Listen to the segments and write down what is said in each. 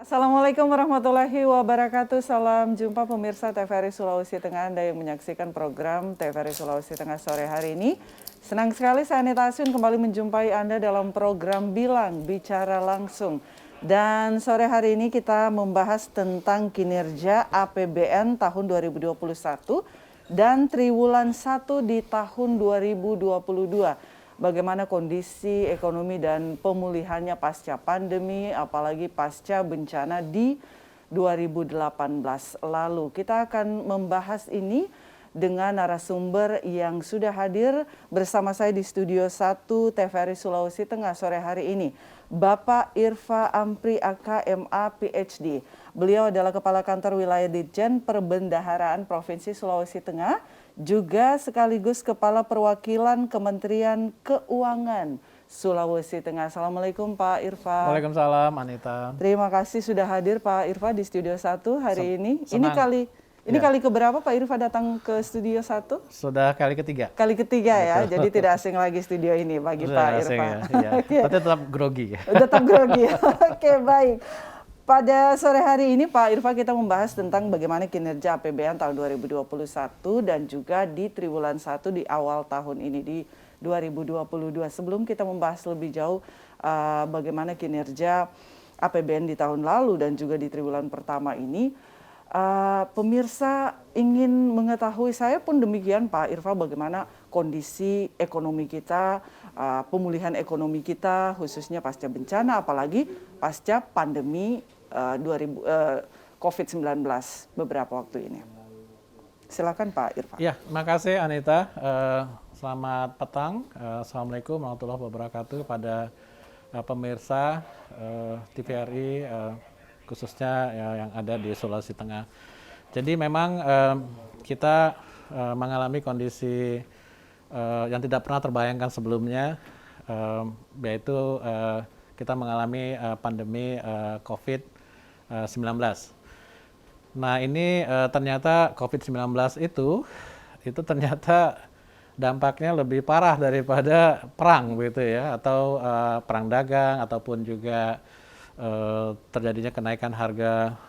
Assalamualaikum warahmatullahi wabarakatuh. Salam jumpa pemirsa TVRI Sulawesi Tengah, Anda yang menyaksikan program TVRI Sulawesi Tengah sore hari ini. Senang sekali saya Anita Asyun kembali menjumpai Anda dalam program Bilang Bicara Langsung. Dan sore hari ini kita membahas tentang kinerja APBN tahun 2021 dan triwulan 1 di tahun 2022. Bagaimana kondisi ekonomi dan pemulihannya pasca pandemi, apalagi pasca bencana di 2018 lalu. Kita akan membahas ini dengan narasumber yang sudah hadir bersama saya di Studio 1 TVRI Sulawesi Tengah sore hari ini. Bapak Irfa Ampri AK.MA PhD. Beliau adalah Kepala Kantor Wilayah Ditjen Perbendaharaan Provinsi Sulawesi Tengah, juga sekaligus Kepala Perwakilan Kementerian Keuangan Sulawesi Tengah. Assalamualaikum Pak Irfa. Waalaikumsalam Anita. Terima kasih sudah hadir Pak Irfa di Studio 1 hari ini. Senang. Ini kali keberapa Pak Irfa datang ke Studio 1? Sudah kali ketiga. Kali ketiga ya, jadi tidak asing lagi studio ini bagi Pak Irfa. Ya. Tapi tetap grogi. Tetap grogi. Oke, baik. Pada sore hari ini Pak Irfa kita membahas tentang bagaimana kinerja APBN tahun 2021 dan juga di triwulan 1 di awal tahun ini di 2022. Sebelum kita membahas lebih jauh bagaimana kinerja APBN di tahun lalu dan juga di triwulan pertama ini, pemirsa ingin mengetahui, saya pun demikian Pak Irfa, bagaimana kondisi ekonomi kita, pemulihan ekonomi kita khususnya pasca bencana apalagi pasca pandemi COVID-19 beberapa waktu ini. Silakan Pak Irfa. Ya, makasih Anita. Selamat petang. Assalamualaikum warahmatullahi wabarakatuh pada pemirsa TVRI khususnya yang ada di Sulawesi Tengah. Jadi memang kita mengalami kondisi yang tidak pernah terbayangkan sebelumnya, yaitu kita mengalami pandemi COVID-19. Nah ini ternyata COVID-19 itu ternyata dampaknya lebih parah daripada perang begitu ya, atau perang dagang ataupun juga terjadinya kenaikan harga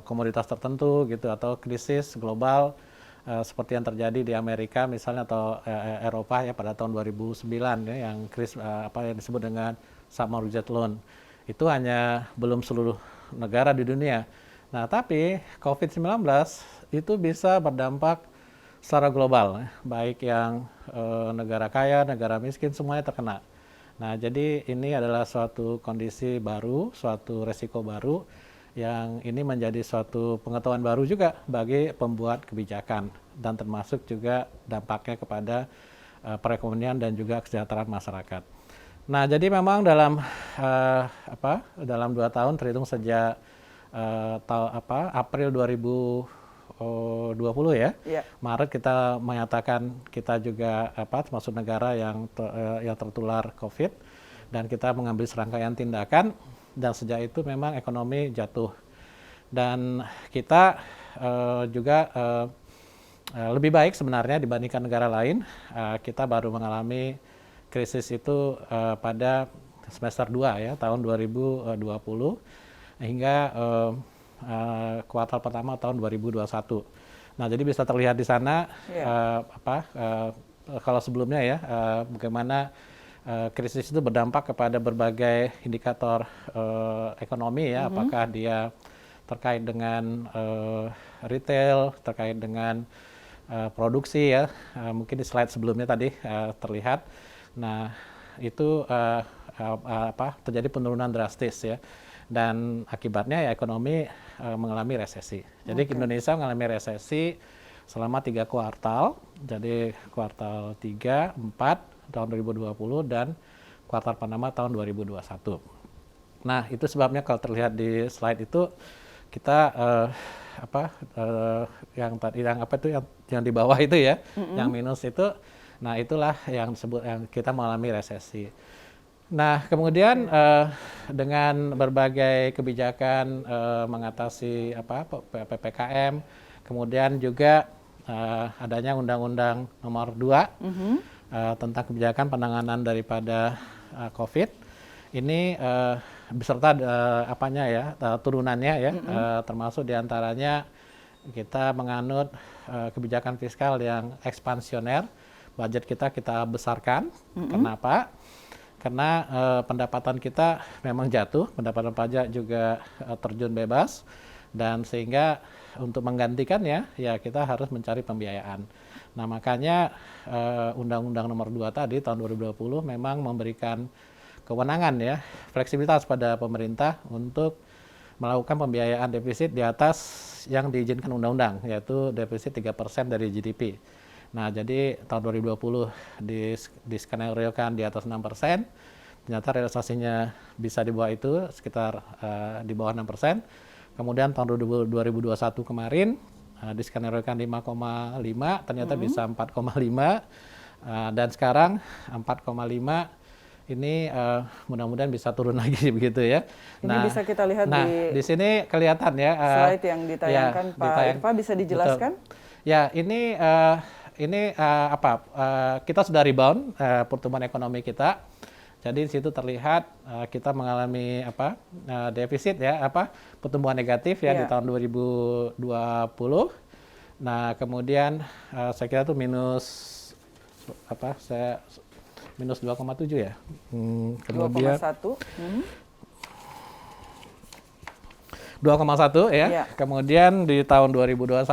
komoditas tertentu gitu, atau krisis global seperti yang terjadi di Amerika misalnya atau Eropa ya pada tahun 2009 ya, yang krisis yang disebut dengan subprime loan. Itu hanya belum seluruh negara di dunia. Nah, tapi COVID-19 itu bisa berdampak secara global, baik yang negara kaya, negara miskin, semuanya terkena. Nah, jadi ini adalah suatu kondisi baru, suatu resiko baru, yang ini menjadi suatu pengetahuan baru juga bagi pembuat kebijakan, dan termasuk juga dampaknya kepada perekonomian dan juga kesejahteraan masyarakat. Nah, jadi memang dalam 2 tahun terhitung sejak April 2020 ya. Maret kita menyatakan kita juga termasuk negara yang tertular COVID, dan kita mengambil serangkaian tindakan, dan sejak itu memang ekonomi jatuh. Dan kita juga lebih baik sebenarnya dibandingkan negara lain. Kita baru mengalami krisis itu pada semester 2 ya, tahun 2020 hingga kuartal pertama tahun 2021. Nah, jadi bisa terlihat di sana kalau sebelumnya ya, bagaimana krisis itu berdampak kepada berbagai indikator ekonomi ya, apakah dia terkait dengan retail, terkait dengan produksi ya, mungkin di slide sebelumnya tadi terlihat. Nah, itu terjadi penurunan drastis ya, dan akibatnya ya ekonomi mengalami resesi. Jadi Indonesia mengalami resesi selama 3 kuartal, jadi kuartal 3, 4 tahun 2020 dan kuartal pertama tahun 2021. Nah, itu sebabnya kalau terlihat di slide itu kita yang di bawah itu ya, yang minus itu. Nah, itulah yang kita mengalami resesi. Nah, kemudian dengan berbagai kebijakan mengatasi PPKM, kemudian juga adanya Undang-Undang Nomor 2 tentang kebijakan penanganan daripada COVID, ini beserta turunannya ya, termasuk diantaranya kita menganut kebijakan fiskal yang ekspansioner, budget kita besarkan. Kenapa? Karena pendapatan kita memang jatuh, pendapatan pajak juga terjun bebas, dan sehingga untuk menggantikannya ya kita harus mencari pembiayaan. Nah makanya Undang-Undang Nomor 2 tadi tahun 2020 memang memberikan kewenangan ya, fleksibilitas pada pemerintah untuk melakukan pembiayaan defisit di atas yang diizinkan undang-undang, yaitu defisit 3% dari GDP. Nah, jadi tahun 2020 diskenario-kan di atas 6%, ternyata realisasinya bisa di bawah itu, sekitar di bawah 6%. Kemudian tahun 2021 kemarin diskenario-kan 5,5, ternyata bisa 4,5, dan sekarang 4,5 ini mudah-mudahan bisa turun lagi begitu ya. Ini bisa kita lihat di sini kelihatan ya. Slide yang ditayangkan ya, Pak Irfa, bisa dijelaskan? Betul. Ya, ini kita sudah rebound pertumbuhan ekonomi kita. Jadi di situ terlihat kita mengalami defisit ya, pertumbuhan negatif ya di tahun 2020. Nah, kemudian saya kira itu minus 2,7 ya. Kemudian 2,1. 2,1 ya. Kemudian di tahun 2021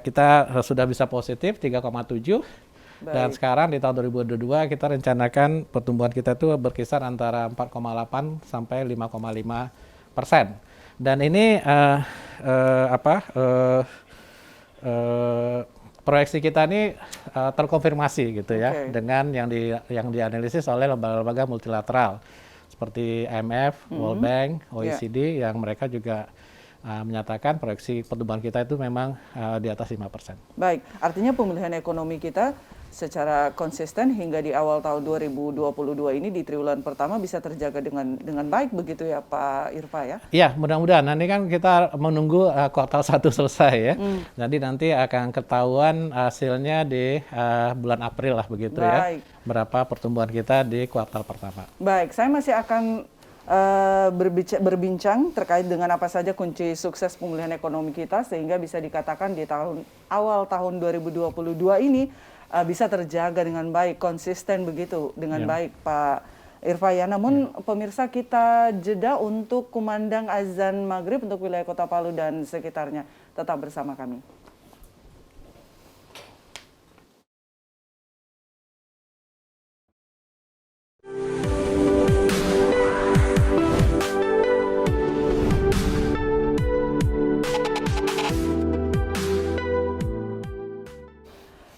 kita sudah bisa positif 3,7. Dan sekarang di tahun 2022 kita rencanakan pertumbuhan kita itu berkisar antara 4,8 sampai 5,5%. Dan ini proyeksi kita ini terkonfirmasi gitu ya, dengan yang dianalisis oleh lembaga-lembaga multilateral seperti IMF, World Bank, OECD, yang mereka juga menyatakan proyeksi pertumbuhan kita itu memang di atas 5%. Baik, artinya pemulihan ekonomi kita secara konsisten hingga di awal tahun 2022 ini di triwulan pertama bisa terjaga dengan baik begitu ya Pak Irfa ya? Iya, mudah-mudahan. Nanti kan kita menunggu kuartal 1 selesai ya. Jadi nanti akan ketahuan hasilnya di bulan April lah begitu ya. Berapa pertumbuhan kita di kuartal pertama. Baik, saya masih akan berbincang terkait dengan apa saja kunci sukses pemulihan ekonomi kita sehingga bisa dikatakan di awal tahun 2022 ini bisa terjaga dengan baik, konsisten begitu dengan baik Pak Irfa ya. Namun pemirsa, kita jeda untuk kumandang azan maghrib untuk wilayah Kota Palu dan sekitarnya. Tetap bersama kami.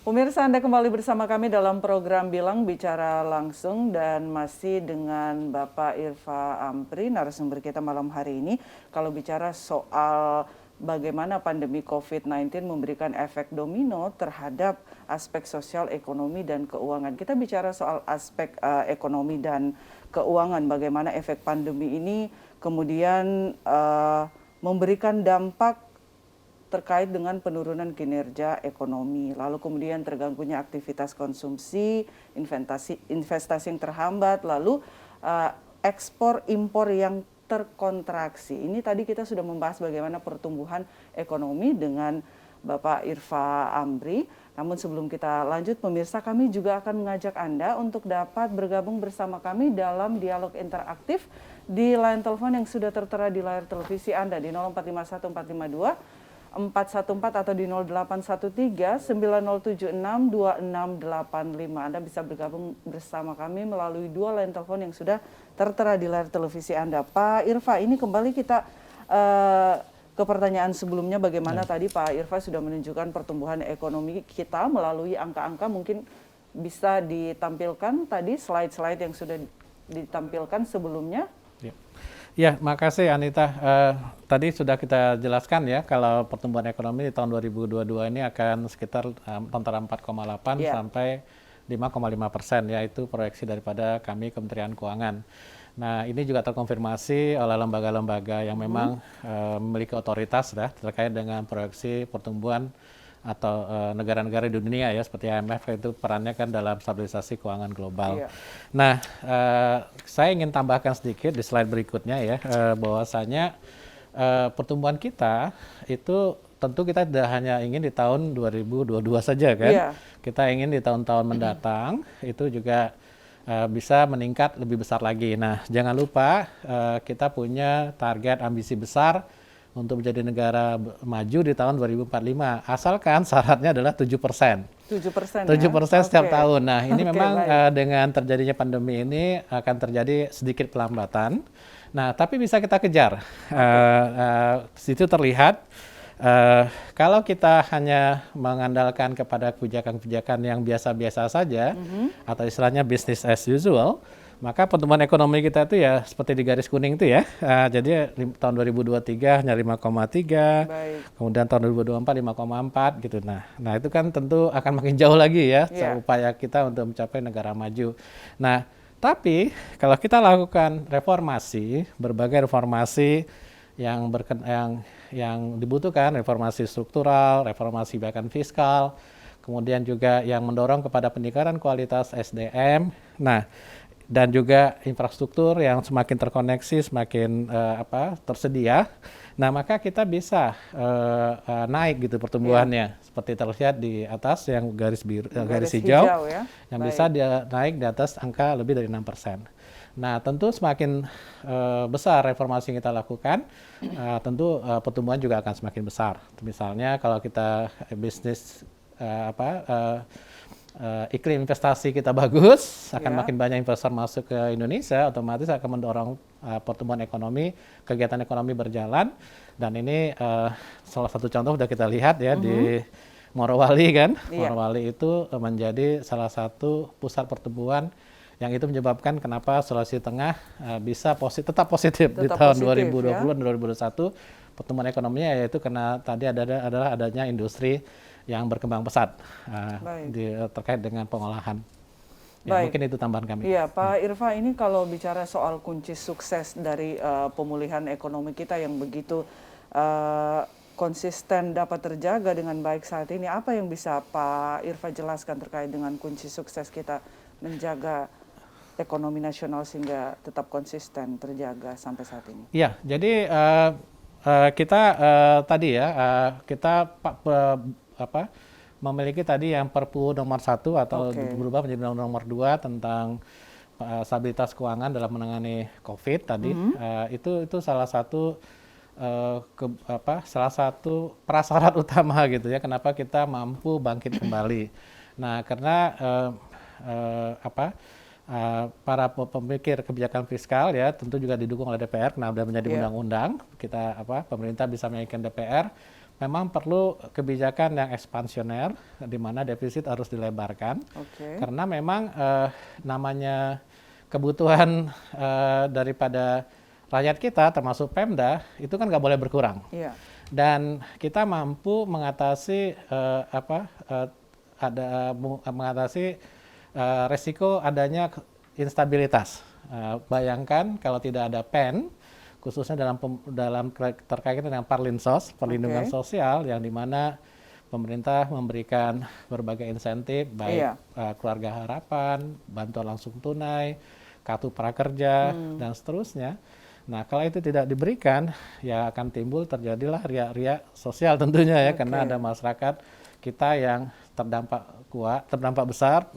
Pemirsa, Anda kembali bersama kami dalam program Bilang Bicara Langsung dan masih dengan Bapak Irfa Ampri, narasumber kita malam hari ini. Kalau bicara soal bagaimana pandemi COVID-19 memberikan efek domino terhadap aspek sosial, ekonomi, dan keuangan. Kita bicara soal aspek ekonomi dan keuangan, bagaimana efek pandemi ini kemudian memberikan dampak terkait dengan penurunan kinerja ekonomi, lalu kemudian terganggunya aktivitas konsumsi, investasi yang terhambat, lalu ekspor impor yang terkontraksi. Ini tadi kita sudah membahas bagaimana pertumbuhan ekonomi dengan Bapak Irfa Ampri. Namun sebelum kita lanjut pemirsa, kami juga akan mengajak Anda untuk dapat bergabung bersama kami dalam dialog interaktif di line telepon yang sudah tertera di layar televisi Anda di 0451 452 414 atau di 0813 9076 2685. Anda bisa bergabung bersama kami melalui dua line telepon yang sudah tertera di layar televisi Anda. Pak Irfa, ini kembali kita ke pertanyaan sebelumnya, bagaimana tadi Pak Irfa sudah menunjukkan pertumbuhan ekonomi kita melalui angka-angka, mungkin bisa ditampilkan tadi slide-slide yang sudah ditampilkan sebelumnya. Ya, makasih Anita. Tadi sudah kita jelaskan ya, kalau pertumbuhan ekonomi di tahun 2022 ini akan sekitar antara 4,8 sampai 5,5%, yaitu proyeksi daripada kami Kementerian Keuangan. Nah, ini juga terkonfirmasi oleh lembaga-lembaga yang memang memiliki otoritas ya, terkait dengan proyeksi pertumbuhan atau negara-negara di dunia ya seperti IMF itu perannya kan dalam stabilisasi keuangan global. Iya. Nah, saya ingin tambahkan sedikit di slide berikutnya ya, bahwasanya pertumbuhan kita itu tentu kita tidak hanya ingin di tahun 2022 saja kan, Iya. kita ingin di tahun-tahun mendatang itu juga bisa meningkat lebih besar lagi. Nah, jangan lupa kita punya target ambisi besar untuk menjadi negara maju di tahun 2045. Asalkan syaratnya adalah 7%. 7% 7% setiap Oke. tahun. Nah, ini Oke, memang baik. dengan terjadinya pandemi ini akan terjadi sedikit pelambatan. Nah, tapi bisa kita kejar. Situ terlihat kalau kita hanya mengandalkan kepada kebijakan-kebijakan yang biasa-biasa saja atau istilahnya business as usual, maka pertumbuhan ekonomi kita itu ya seperti di garis kuning itu ya. Jadi tahun 2023 hanya 5,3, Baik. kemudian tahun 2024 5,4 gitu. Nah itu kan tentu akan makin jauh lagi ya Iya. upaya kita untuk mencapai negara maju. Nah, tapi kalau kita lakukan reformasi, berbagai reformasi yang dibutuhkan, reformasi struktural, reformasi bahkan fiskal, kemudian juga yang mendorong kepada peningkatan kualitas SDM. Nah, dan juga infrastruktur yang semakin terkoneksi, semakin tersedia. Nah, maka kita bisa naik gitu pertumbuhannya, seperti terlihat di atas yang garis biru, garis hijau, ya. yang Baik. bisa dia naik di atas angka lebih dari 6%. Nah, tentu semakin besar reformasi yang kita lakukan, tentu pertumbuhan juga akan semakin besar. Misalnya kalau kita bisnis iklim investasi kita bagus, akan makin banyak investor masuk ke Indonesia, otomatis akan mendorong pertumbuhan ekonomi, kegiatan ekonomi berjalan. Dan ini salah satu contoh sudah kita lihat ya di Morowali kan. Morowali itu menjadi salah satu pusat pertumbuhan yang itu menyebabkan kenapa Sulawesi Tengah bisa tetap positif di tahun 2020 dan 2021 pertumbuhan ekonominya, yaitu karena tadi adalah adanya industri yang berkembang pesat terkait dengan pengolahan. Ya, mungkin itu tambahan kami. Iya, Pak Irfa, ini kalau bicara soal kunci sukses dari pemulihan ekonomi kita yang begitu konsisten dapat terjaga dengan baik saat ini, apa yang bisa Pak Irfa jelaskan terkait dengan kunci sukses kita menjaga ekonomi nasional sehingga tetap konsisten terjaga sampai saat ini? Iya, jadi kita tadi ya, kita memiliki tadi yang Perpu nomor 1 atau berubah menjadi nomor 2 tentang stabilitas keuangan dalam menangani COVID tadi. Itu salah satu salah satu prasyarat utama gitu ya, kenapa kita mampu bangkit kembali. Nah, karena para pemikir kebijakan fiskal ya tentu juga didukung oleh DPR, karena sudah menjadi undang-undang, kita pemerintah bisa menginginkan DPR memang perlu kebijakan yang ekspansioner di mana defisit harus dilebarkan. Karena memang namanya kebutuhan daripada rakyat kita termasuk Pemda itu kan nggak boleh berkurang. Dan kita mampu mengatasi mengatasi resiko adanya instabilitas. Bayangkan kalau tidak ada PEN, khususnya dalam terkait dengan Perlinsos, perlindungan sosial, yang dimana pemerintah memberikan berbagai insentif, baik keluarga harapan, bantuan langsung tunai, kartu prakerja, dan seterusnya. Nah, kalau itu tidak diberikan, ya akan timbul terjadilah riak-riak sosial tentunya ya, karena ada masyarakat kita yang terdampak besar,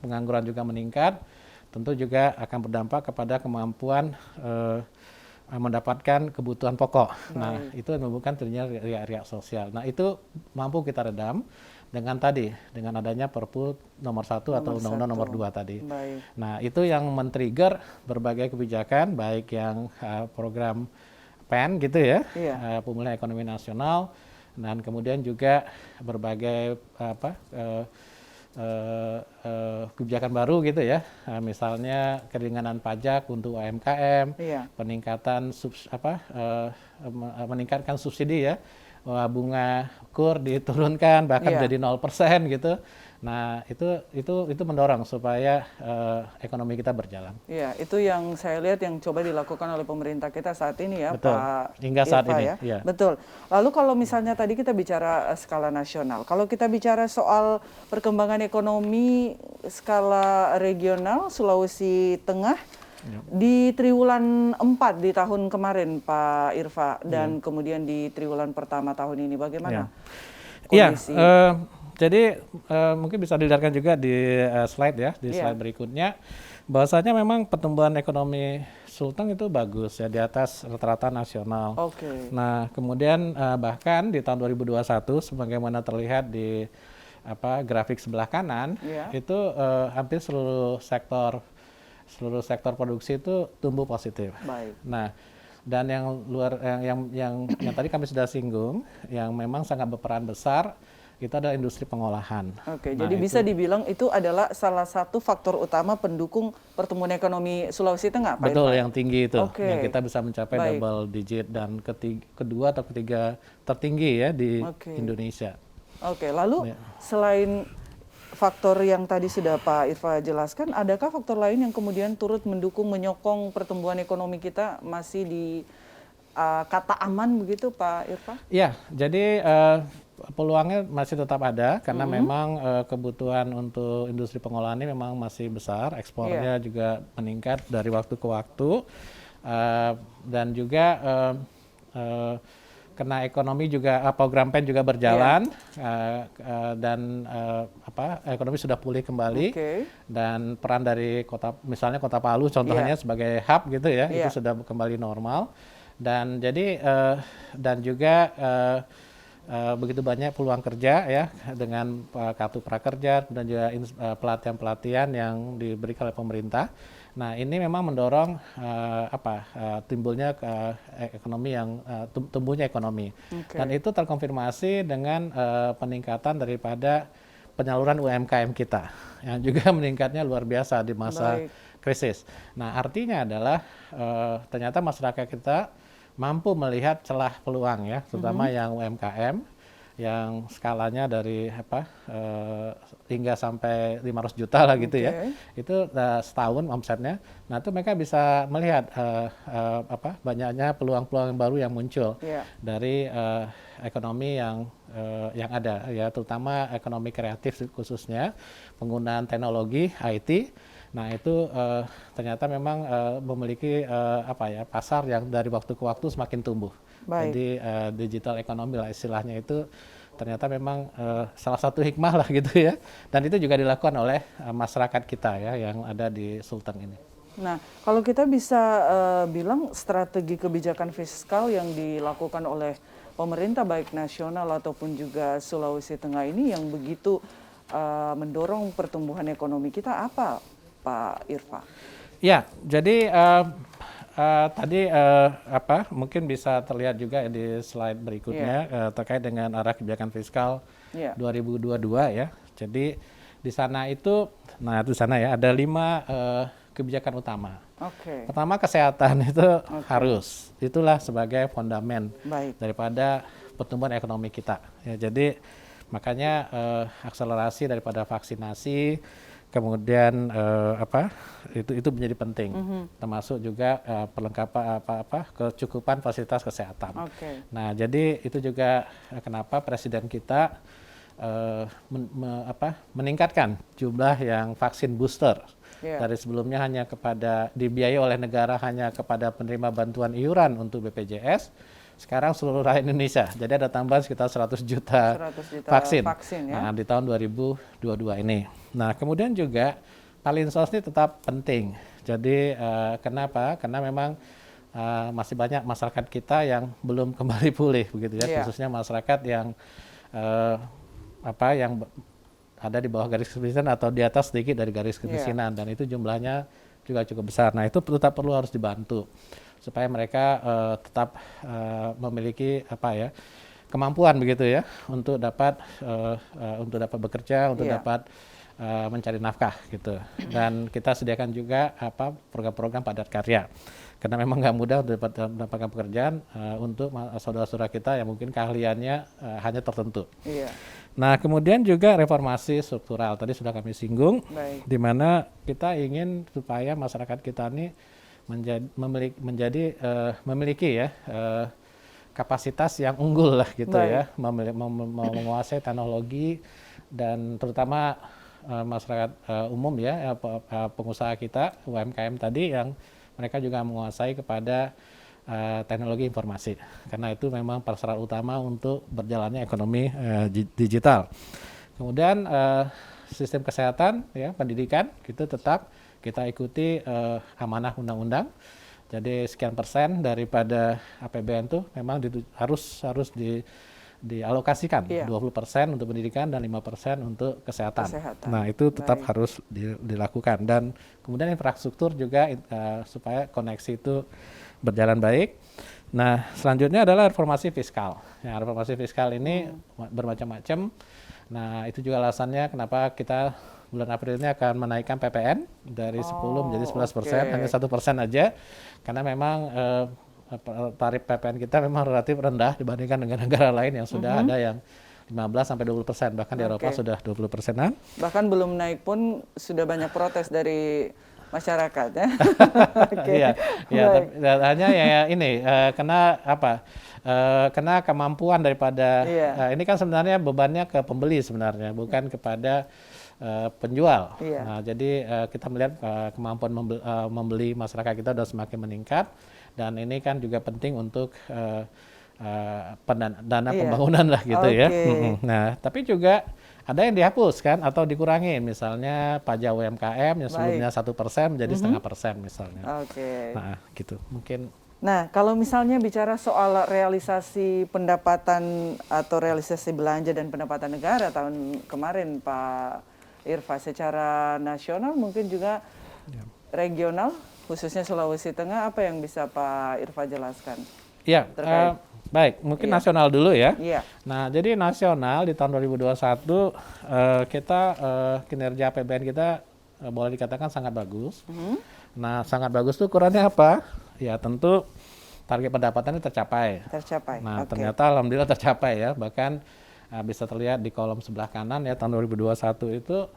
pengangguran juga meningkat, tentu juga akan berdampak kepada kemampuan mendapatkan kebutuhan pokok. Nah, itu menimbulkan terjadinya riak-riak sosial. Nah, itu mampu kita redam dengan adanya Perpu nomor 1 atau Undang-Undang nomor 2 tadi. Nah, itu yang men-trigger berbagai kebijakan, baik yang program PEN gitu ya, pemulihan ekonomi nasional, dan kemudian juga berbagai kebijakan baru gitu ya, misalnya keringanan pajak untuk UMKM, peningkatan meningkatkan subsidi ya, bunga KUR diturunkan bahkan jadi 0% gitu. Nah, itu mendorong supaya ekonomi kita berjalan. Iya, itu yang saya lihat yang coba dilakukan oleh pemerintah kita saat ini ya, Betul. Pak Hingga saat Irfa ini, ya. iya. Betul. Lalu kalau misalnya tadi kita bicara skala nasional, kalau kita bicara soal perkembangan ekonomi skala regional Sulawesi Tengah di triwulan 4 di tahun kemarin Pak Irfa dan kemudian di triwulan pertama tahun ini bagaimana kondisi? Jadi mungkin bisa dilihatkan juga di slide ya, di slide berikutnya, bahwasanya memang pertumbuhan ekonomi Sulteng itu bagus ya, di atas rata-rata nasional. Oke. Nah, kemudian bahkan di tahun 2021, sebagaimana terlihat di grafik sebelah kanan, itu hampir seluruh sektor produksi itu tumbuh positif. Baik. Nah, dan yang tadi kami sudah singgung, yang memang sangat berperan besar itu adalah industri pengolahan. Oke, jadi bisa dibilang itu adalah salah satu faktor utama pendukung pertumbuhan ekonomi Sulawesi Tengah, Pak Betul, Irfan? yang tinggi itu, Oke. yang kita bisa mencapai double digit dan kedua atau ketiga tertinggi ya di Indonesia. Oke, lalu selain faktor yang tadi sudah Pak Irfa jelaskan, adakah faktor lain yang kemudian turut mendukung, menyokong pertumbuhan ekonomi kita masih di kata aman begitu Pak Irfa? Iya, jadi peluangnya masih tetap ada karena memang kebutuhan untuk industri pengolahan ini memang masih besar, ekspornya juga meningkat dari waktu ke waktu, dan juga karena ekonomi juga program PEN juga berjalan, dan ekonomi sudah pulih kembali, dan peran dari misalnya kota Palu contohnya sebagai hub gitu ya, itu sudah kembali normal. Dan jadi dan juga begitu banyak peluang kerja ya dengan kartu prakerja dan juga pelatihan-pelatihan yang diberikan oleh pemerintah. Nah, ini memang mendorong timbulnya ekonomi yang tumbuhnya ekonomi. Dan itu terkonfirmasi dengan peningkatan daripada penyaluran UMKM kita yang juga meningkatnya luar biasa di masa krisis. Nah, artinya adalah ternyata masyarakat kita mampu melihat celah peluang ya, terutama yang UMKM yang skalanya dari hingga sampai 500 juta lah gitu ya. Itu setahun omsetnya. Nah, itu mereka bisa melihat banyaknya peluang-peluang baru yang muncul dari ekonomi yang ada ya, terutama ekonomi kreatif khususnya penggunaan teknologi IT. Nah, itu ternyata memang memiliki pasar yang dari waktu ke waktu semakin tumbuh. Jadi digital ekonomi lah istilahnya itu ternyata memang salah satu hikmah lah gitu ya. Dan itu juga dilakukan oleh masyarakat kita ya yang ada di Sulteng ini. Nah, kalau kita bisa bilang strategi kebijakan fiskal yang dilakukan oleh pemerintah baik nasional ataupun juga Sulawesi Tengah ini yang begitu mendorong pertumbuhan ekonomi kita apa, Pak Irfa? Ya, jadi tadi mungkin bisa terlihat juga di slide berikutnya terkait dengan arah kebijakan fiskal 2022 ya. Jadi di sana itu, ada 5 kebijakan utama. Pertama, kesehatan itu harus, itulah sebagai fondamen daripada pertumbuhan ekonomi kita. Ya, jadi makanya akselerasi daripada vaksinasi. Kemudian itu menjadi penting, termasuk juga perlengkapan kecukupan fasilitas kesehatan. Nah, jadi itu juga kenapa Presiden kita meningkatkan jumlah yang vaksin booster dari sebelumnya hanya dibiayai oleh negara hanya kepada penerima bantuan iuran untuk BPJS. Sekarang seluruh rakyat Indonesia. Jadi ada tambahan sekitar 100 juta vaksin ya? Di tahun 2022 ini. Nah, kemudian juga Palinsos ini tetap penting. Jadi kenapa? Karena memang masih banyak masyarakat kita yang belum kembali pulih begitu ya, khususnya masyarakat yang yang ada di bawah garis kemiskinan atau di atas sedikit dari garis kemiskinan, dan itu jumlahnya juga cukup besar. Nah, itu tetap perlu harus dibantu supaya mereka tetap memiliki kemampuan begitu ya untuk dapat bekerja, untuk dapat mencari nafkah gitu. Dan kita sediakan juga program-program padat karya karena memang nggak mudah untuk mendapatkan pekerjaan untuk saudara-saudara kita yang mungkin keahliannya hanya tertentu. Nah, kemudian juga reformasi struktural tadi sudah kami singgung, Baik. di mana kita ingin supaya masyarakat kita ini memiliki ya kapasitas yang unggul lah gitu ya, Baik. menguasai teknologi dan terutama masyarakat umum ya, pengusaha kita UMKM tadi yang mereka juga menguasai kepada teknologi informasi, karena itu memang persyarat utama untuk berjalannya ekonomi digital. Kemudian sistem kesehatan, ya, pendidikan itu tetap kita ikuti amanah undang-undang. Jadi sekian persen daripada APBN itu memang harus dialokasikan, 20% untuk pendidikan dan 5% untuk kesehatan. Nah, itu tetap harus dilakukan. Dan kemudian infrastruktur juga supaya koneksi itu berjalan baik. Nah, selanjutnya adalah reformasi fiskal. Ya, reformasi fiskal ini bermacam-macam. Nah, itu juga alasannya kenapa kita bulan April ini akan menaikkan PPN dari 10 menjadi 11%, hanya 1% aja. Karena memang tarif PPN kita memang relatif rendah dibandingkan dengan negara lain yang sudah ada yang 15-20%, bahkan di Eropa sudah 20%-an. Bahkan belum naik pun sudah banyak protes dari masyarakat ya. Hanya ya ini kena apa? Kena kemampuan daripada ini kan sebenarnya bebannya ke pembeli sebenarnya, bukan kepada penjual. Nah, jadi kita melihat kemampuan membeli masyarakat kita sudah semakin meningkat, dan ini kan juga penting untuk dana pembangunan lah gitu ya. Nah, tapi juga ada yang dihapus kan atau dikurangi, misalnya pajak UMKM yang sebelumnya 1% menjadi 0,5% misalnya. Nah, gitu mungkin. Nah, kalau misalnya bicara soal realisasi pendapatan atau realisasi belanja dan pendapatan negara tahun kemarin, Pak Irfa, secara nasional mungkin juga regional, khususnya Sulawesi Tengah, apa yang bisa Pak Irfa jelaskan? Ya, baik, mungkin nasional dulu ya. Nah, jadi nasional di tahun 2021 kita kinerja APBN kita boleh dikatakan sangat bagus. Nah, sangat bagus tuh ukurannya apa? Ya, tentu target pendapatannya tercapai. Nah, ternyata alhamdulillah tercapai ya. Bahkan bisa terlihat di kolom sebelah kanan ya, tahun 2021 itu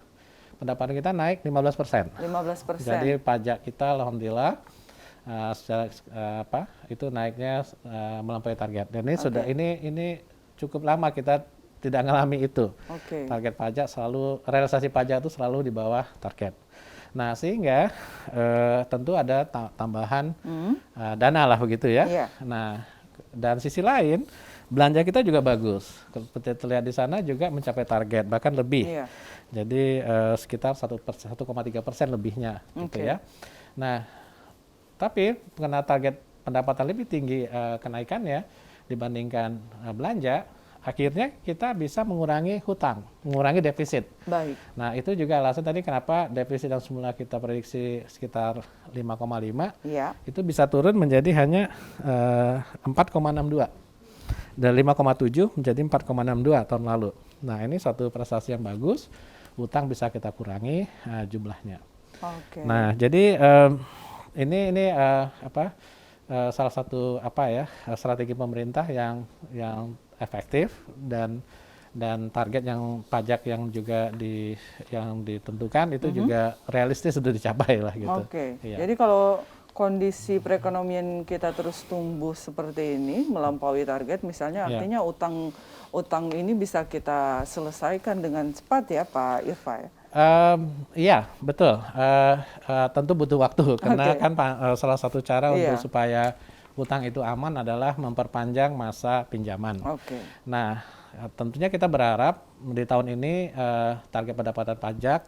pendapatan kita naik 15%. 15%. Jadi pajak kita alhamdulillah itu naiknya melampaui target. Dan ini sudah ini cukup lama kita tidak mengalami itu. Target pajak selalu, realisasi pajak itu selalu di bawah target. Nah, sehingga tentu ada tambahan dana lah begitu ya. Nah, dan sisi lain belanja kita juga bagus. Seperti terlihat di sana juga mencapai target, bahkan lebih. Jadi sekitar 1,3% lebihnya gitu ya. Nah, tapi karena target pendapatan lebih tinggi kenaikannya dibandingkan belanja, akhirnya kita bisa mengurangi hutang, mengurangi defisit. Nah, itu juga alasan tadi kenapa defisit yang semula kita prediksi sekitar 5,5, itu bisa turun menjadi hanya 4,62. Dari 5,7 menjadi 4,62 tahun lalu. Nah, ini satu prestasi yang bagus. Hutang bisa kita kurangi jumlahnya. Nah, jadi ini salah satu strategi pemerintah yang efektif, dan target yang pajak yang juga yang ditentukan itu juga realistis sudah dicapai lah gitu. Jadi kalau kondisi perekonomian kita terus tumbuh seperti ini melampaui target, misalnya artinya utang ini bisa kita selesaikan dengan cepat ya, Pak Irfa ya? Iya, betul. Tentu butuh waktu, karena kan salah satu cara untuk supaya hutang itu aman adalah memperpanjang masa pinjaman. Nah, tentunya kita berharap di tahun ini target pendapatan pajak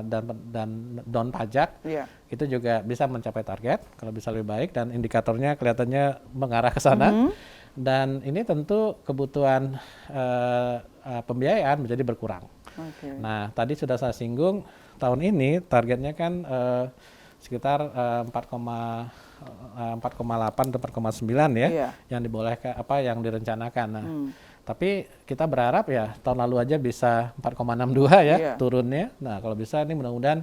dan non pajak itu juga bisa mencapai target, kalau bisa lebih baik, dan indikatornya kelihatannya mengarah ke sana. Dan ini tentu kebutuhan pembiayaan menjadi berkurang. Nah, tadi sudah saya singgung, tahun ini targetnya kan sekitar 4,8 atau 4,9 ya, yang dibolehkan yang direncanakan. Nah, tapi kita berharap ya tahun lalu aja bisa 4,62 ya turunnya. Nah, kalau bisa ini mudah-mudahan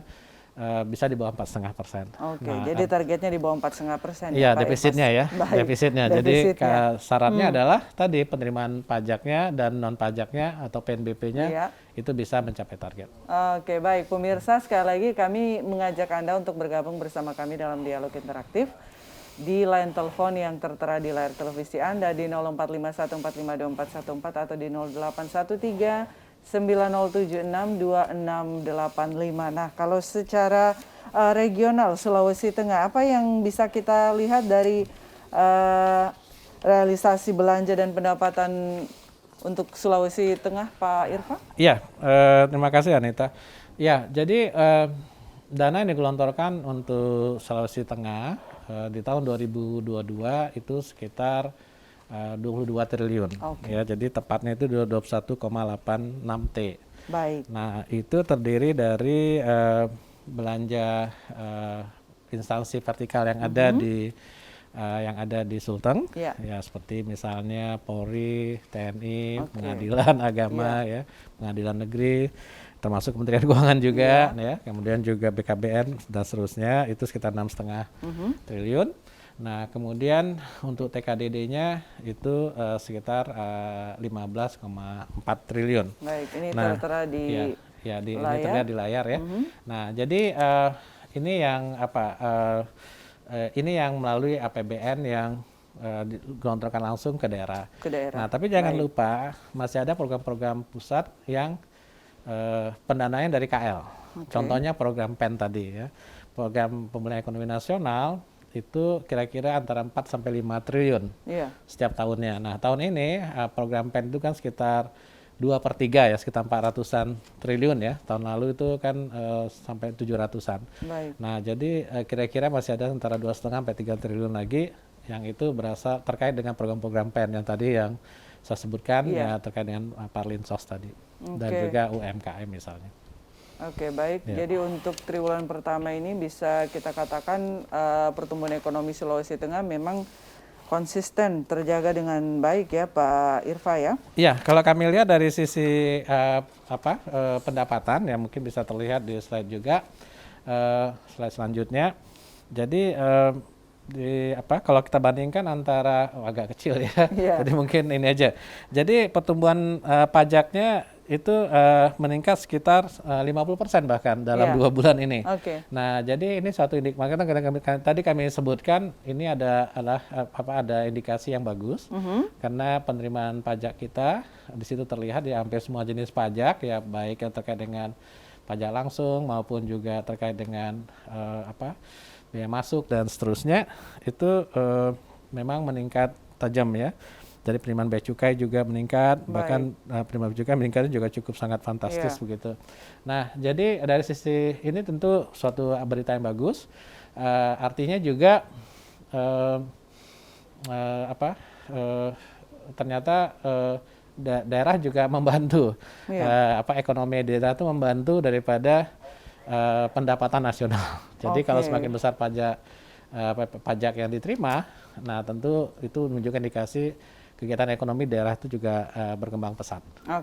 bisa di bawah 4,5%. Oke, jadi targetnya di bawah 4,5%. Iya, ya, Pak defisitnya ya, Baik, defisitnya. Jadi syaratnya adalah tadi penerimaan pajaknya dan non pajaknya atau PNBP-nya Iya. itu bisa mencapai target. Oke, baik pemirsa, sekali lagi kami mengajak Anda untuk bergabung bersama kami dalam dialog interaktif di line telepon yang tertera di layar televisi Anda di 0451452414 atau di 0813-9076-2685. Nah, kalau secara regional Sulawesi Tengah, apa yang bisa kita lihat dari realisasi belanja dan pendapatan untuk Sulawesi Tengah, Pak Irfa? Iya, terima kasih Anita. Ya, jadi dana yang digelontorkan untuk Sulawesi Tengah di tahun 2022 itu sekitar 22 triliun. Ya, jadi tepatnya itu 21,86 T. Baik. Nah, itu terdiri dari belanja instansi vertikal yang ada di Sulteng, ya seperti misalnya Polri, TNI, Pengadilan Agama, ya, Pengadilan Negeri, termasuk Kementerian Keuangan juga, ya, kemudian juga BKBN dan seterusnya, itu sekitar 6,5 triliun. Nah, kemudian untuk TKDD-nya itu sekitar 15,4 triliun. Baik, ini tertera di ini terlihat di layar ya. Nah, jadi ini yang ini yang melalui APBN yang digelontorkan langsung ke daerah. Nah, tapi jangan lupa masih ada program-program pusat yang pendanaan dari KL. Contohnya program PEN tadi ya. Program Pemulihan Ekonomi Nasional itu kira-kira antara 4 sampai 5 triliun setiap tahunnya. Nah, tahun ini program PEN itu kan sekitar 2/3 ya, sekitar 400-an triliun ya. Tahun lalu itu kan sampai 700-an. Nah, jadi kira-kira masih ada antara 2,5 sampai 3 triliun lagi yang itu berasal terkait dengan program-program PEN yang tadi yang saya sebutkan ya, terkait dengan Parlinsos tadi dan juga UMKM misalnya. Oke, baik. Jadi untuk triwulan pertama ini bisa kita katakan pertumbuhan ekonomi Sulawesi Tengah memang konsisten terjaga dengan baik ya Pak Irfa ya? Iya, kalau kami lihat dari sisi pendapatan ya mungkin bisa terlihat di slide juga, slide selanjutnya. Jadi kalau kita bandingkan antara agak kecil ya, jadi mungkin ini aja. Jadi pertumbuhan pajaknya itu meningkat sekitar 50% bahkan dalam 2 bulan ini. Nah, jadi ini suatu indikasi, makanya tadi kami sebutkan ini adalah indikasi yang bagus karena penerimaan pajak kita di situ terlihat di hampir semua jenis pajak ya, baik yang terkait dengan pajak langsung maupun juga terkait dengan biaya masuk dan seterusnya itu memang meningkat tajam ya. Jadi penerimaan bea cukai juga meningkat, bahkan penerimaan bea cukai meningkatnya juga cukup sangat fantastis begitu. Nah, jadi dari sisi ini tentu suatu berita yang bagus. Artinya juga ternyata daerah juga membantu ekonomi daerah itu membantu daripada pendapatan nasional. Jadi kalau semakin besar pajak yang diterima, nah tentu itu menunjukkan indikasi kegiatan ekonomi daerah itu juga berkembang pesat. Nah.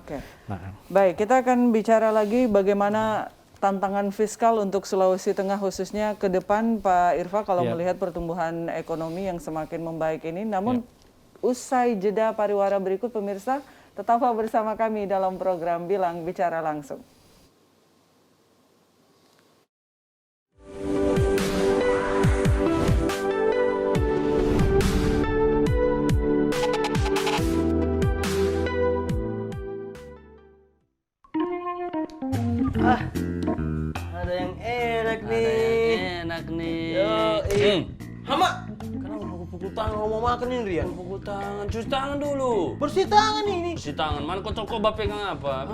Baik, kita akan bicara lagi bagaimana tantangan fiskal untuk Sulawesi Tengah khususnya ke depan Pak Irfa kalau melihat pertumbuhan ekonomi yang semakin membaik ini. Namun usai jeda pariwara berikut pemirsa, tetaplah bersama kami dalam program Bilang Bicara Langsung. Ada yang enak nih. Hama, kenapa aku pukul tangan mau makan ini Rian? Pukul tangan, cuci tangan dulu. Bersih tangan ini. Cuci tangan, mana kau coba pegang apa?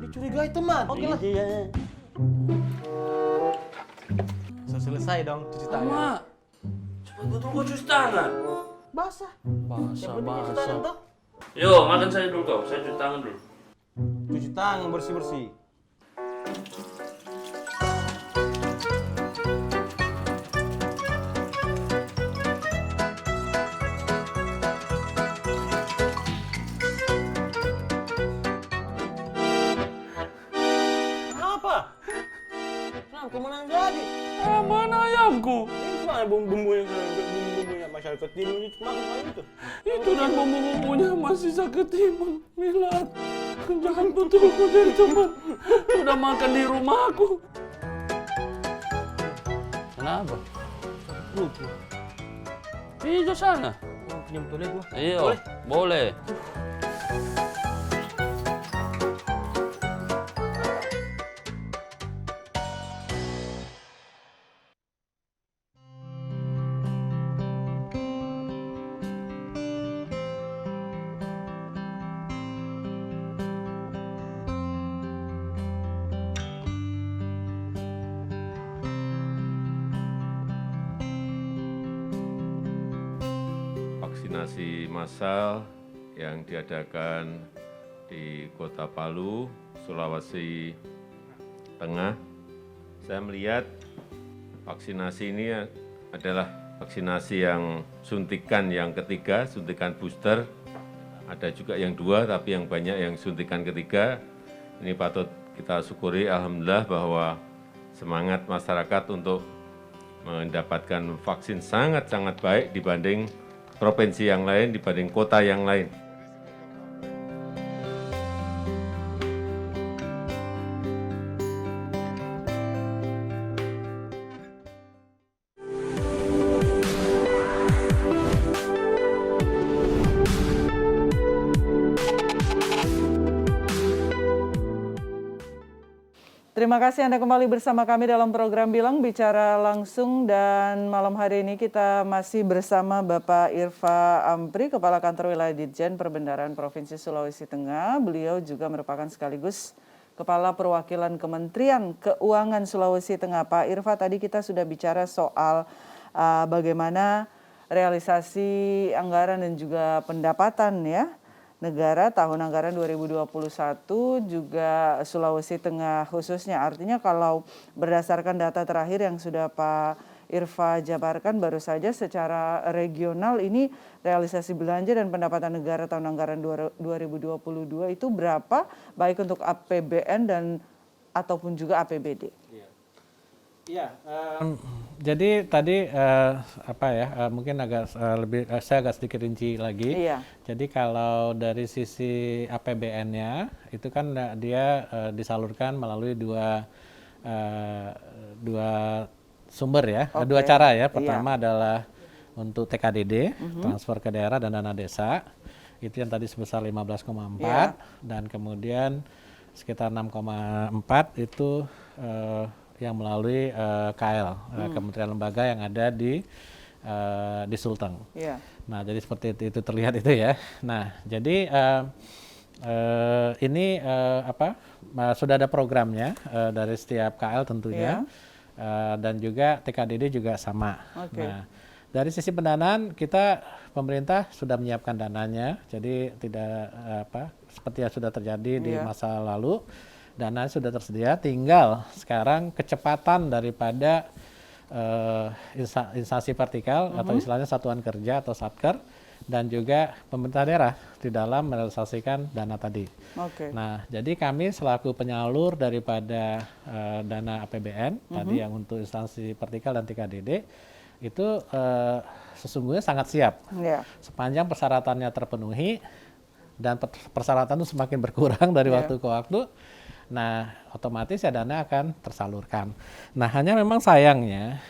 Dicurigai teman. Oke lah. Selesai dong cuci tangan. Hama, cepat betul kau cuci tangan. Basah. Basah. Yo, makan saya dulu kau, saya cuci tangan dulu. Cuci tangan bersih-bersih. Kenapa kau menang jadi? ayamku. Ini soalnya bumbu-bumbunya masyarakat timur itu cuma itu. Itu dan bumbu-bumbunya masih sakit timun. Milan, jangan pukulku dari teman. Sudah makan di rumahku. Kenapa? Lupa. Hijau sana. Oh, pinjam toilet gua. Iya, boleh. Vaksinasi massal yang diadakan di Kota Palu, Sulawesi Tengah. Saya melihat vaksinasi ini adalah vaksinasi yang suntikan yang ketiga, suntikan booster. Ada juga yang 2, tapi yang banyak yang suntikan ketiga. Ini patut kita syukuri, alhamdulillah, bahwa semangat masyarakat untuk mendapatkan vaksin sangat-sangat baik dibanding provinsi yang lain, dibanding kota yang lain. Terima kasih Anda kembali bersama kami dalam program Bilang Bicara Langsung, dan malam hari ini kita masih bersama Bapak Irva Ampri, Kepala Kantor Wilayah Ditjen Perbendaharaan Provinsi Sulawesi Tengah. Beliau juga merupakan sekaligus Kepala Perwakilan Kementerian Keuangan Sulawesi Tengah. Pak Irva, tadi kita sudah bicara soal bagaimana realisasi anggaran dan juga pendapatan ya negara tahun anggaran 2021 juga Sulawesi Tengah khususnya. Artinya kalau berdasarkan data terakhir yang sudah Pak Irva jabarkan baru saja secara regional ini realisasi belanja dan pendapatan negara tahun anggaran 2022 itu berapa baik untuk APBN dan ataupun juga APBD. Iya, jadi tadi mungkin agak saya agak sedikit rinci lagi. Iya. Jadi kalau dari sisi APBN-nya itu kan dia disalurkan melalui dua sumber ya, dua cara ya. Pertama adalah untuk TKDD, transfer ke daerah dan dana desa. Itu yang tadi sebesar 15,4 dan kemudian sekitar 6,4 itu yang melalui KL, Kementerian Lembaga yang ada di Sulteng. Yeah. Nah, jadi seperti itu terlihat itu ya. Nah, jadi ini sudah ada programnya dari setiap KL tentunya, dan juga TKDD juga sama. Okay. Nah, dari sisi pendanaan kita pemerintah sudah menyiapkan dananya, jadi tidak seperti yang sudah terjadi di masa lalu. Dana sudah tersedia, tinggal sekarang kecepatan daripada instansi vertikal atau istilahnya satuan kerja atau satker dan juga pemerintah daerah di dalam merealisasikan dana tadi. Okay. Nah, jadi kami selaku penyalur daripada dana APBN tadi yang untuk instansi vertikal dan TKDD itu sesungguhnya sangat siap. Sepanjang persyaratannya terpenuhi dan persyaratan itu semakin berkurang dari waktu ke waktu. Nah, otomatis ya dana akan tersalurkan. Nah, hanya memang sayangnya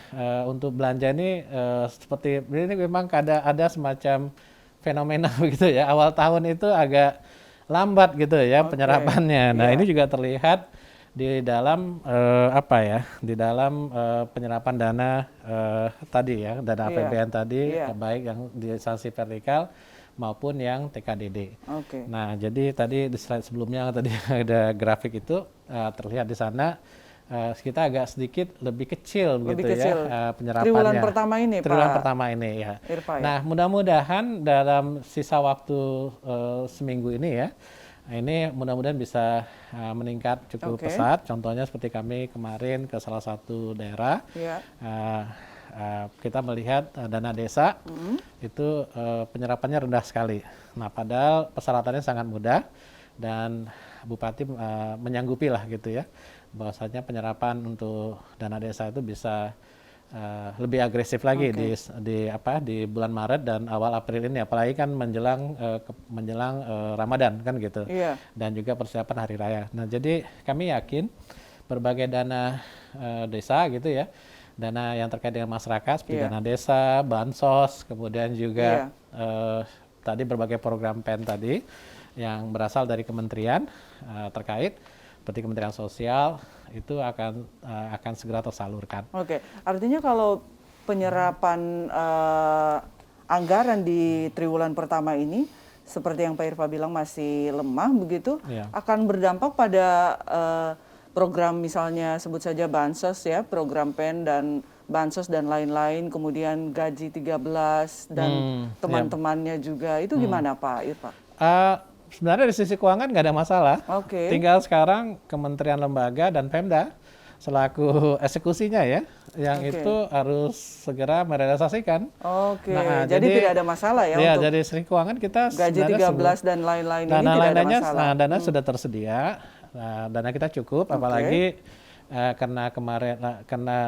untuk belanja ini seperti ini memang ada semacam fenomena begitu ya. Awal tahun itu agak lambat gitu ya penyerapannya. Nah, ini juga terlihat di dalam di dalam penyerapan dana tadi ya, dana APBN tadi baik yang di instansi vertikal maupun yang TKDD. Okay. Nah, jadi tadi di slide sebelumnya tadi ada grafik itu terlihat di sana kita agak sedikit lebih kecil gitu ya penyerapannya. Triwulan pertama ini, Triwulan pertama ini ya. Irva, nah, mudah-mudahan dalam sisa waktu seminggu ini ya, ini mudah-mudahan bisa meningkat cukup pesat. Contohnya seperti kami kemarin ke salah satu daerah. Kita melihat dana desa itu penyerapannya rendah sekali. Nah, padahal persyaratannya sangat mudah dan Bupati menyanggupi lah gitu ya, bahwasanya penyerapan untuk dana desa itu bisa lebih agresif lagi di bulan Maret dan awal April ini, apalagi kan menjelang Ramadan kan gitu, dan juga persiapan hari raya. Nah jadi kami yakin berbagai dana desa gitu ya, dana yang terkait dengan masyarakat seperti dana desa, bansos, kemudian juga tadi berbagai program PEN tadi yang berasal dari kementerian terkait seperti Kementerian Sosial itu akan segera tersalurkan. Oke, artinya kalau penyerapan anggaran di triwulan pertama ini seperti yang Pak Irfa bilang masih lemah begitu, akan berdampak pada program misalnya sebut saja bansos ya, program PEN dan bansos dan lain-lain, kemudian gaji 13 dan teman-temannya juga, itu gimana Pak Irfa? Sebenarnya dari sisi keuangan nggak ada masalah. Tinggal sekarang kementerian lembaga dan Pemda selaku eksekusinya ya, yang itu harus segera merealisasikan. Nah, jadi tidak ada masalah ya untuk dari sisi keuangan kita gaji 13 dan lain-lain ini tidak ada masalah. Nah, dana sudah tersedia, dana kita cukup, apalagi karena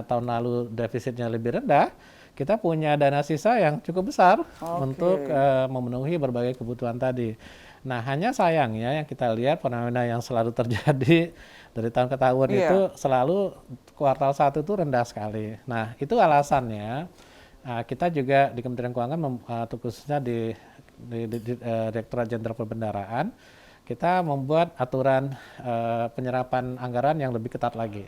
tahun lalu defisitnya lebih rendah, kita punya dana sisa yang cukup besar untuk memenuhi berbagai kebutuhan tadi. Nah, hanya sayangnya yang kita lihat fenomena yang selalu terjadi dari tahun ke tahun itu selalu kuartal 1 itu rendah sekali. Nah, itu alasannya kita juga di Kementerian Keuangan, khususnya di Direktorat Jenderal Perbendaharaan, kita membuat aturan penyerapan anggaran yang lebih ketat lagi.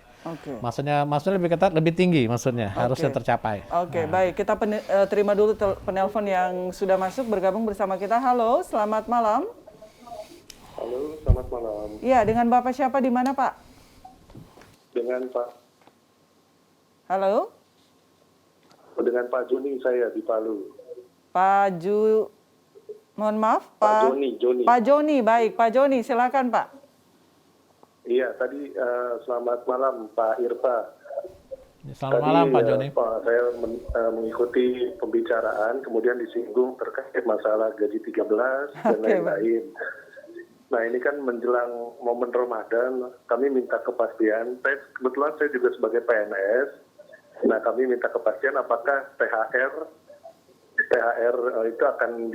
Maksudnya lebih ketat, lebih tinggi maksudnya, harusnya tercapai. Baik, kita terima dulu penelpon yang sudah masuk bergabung bersama kita. Halo, selamat malam. Halo, selamat malam. Iya, dengan Bapak siapa di mana, Pak? Dengan Pak. Halo? Dengan Pak Joni saya di Palu. Mohon maaf, Pak Joni. Pak Joni, baik. Pak Joni, silakan, Pak. Iya, tadi selamat malam Pak Irfa. Selamat malam Pak Joni. Saya mengikuti pembicaraan, kemudian disinggung terkait masalah gaji 13 dan lain-lain. Nah, ini kan menjelang momen Ramadan, kami minta kepastian. Kebetulan saya juga sebagai PNS. Nah, kami minta kepastian apakah THR itu akan